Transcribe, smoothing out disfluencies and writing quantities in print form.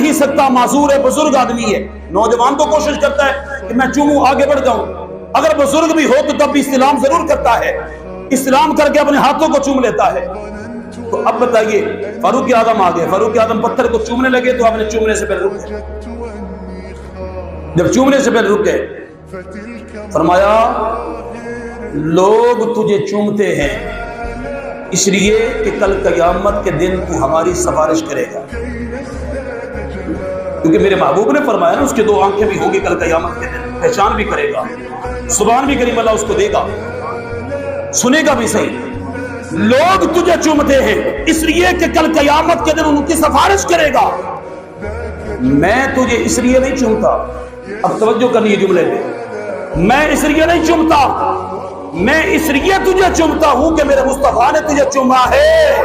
نہیں سکتا، معذور ہے، بزرگ آدمی ہے۔ نوجوان تو کوشش کرتا ہے کہ میں چوموں، آگے بڑھ جاؤں، اگر بزرگ بھی ہو تو تب بھی استلام ضرور کرتا ہے، استلام کر کے اپنے ہاتھوں کو چوم لیتا ہے۔ تو اب بتائیے، فاروق اعظم آ گئے، فاروق اعظم پتھر کو چومنے لگے تو آپ نے چومنے سے پہلے رک گئے۔ جب چومنے سے پہلے رک گئے، فرمایا لوگ تجھے چومتے ہیں اس لیے کہ کل قیامت کے دن تو ہماری سفارش کرے گا، کیونکہ میرے محبوب نے فرمایا نا اس کے دو آنکھیں بھی ہوگی کل قیامت کے دن، پہچان بھی کرے گا، زبان بھی کریم اللہ اس کو دے گا، سنے گا بھی صحیح۔ لوگ تجھے چومتے ہیں اس لیے کہ کل قیامت کے دن ان کی سفارش کرے گا، میں تجھے اس لیے نہیں چومتا۔ اب توجہ کرنی ہے جملے میں، میں اس لیے نہیں چومتا، میں اس لیے تجھے چومتا ہوں کہ میرے مصطفیٰ نے تجھے چوما ہے۔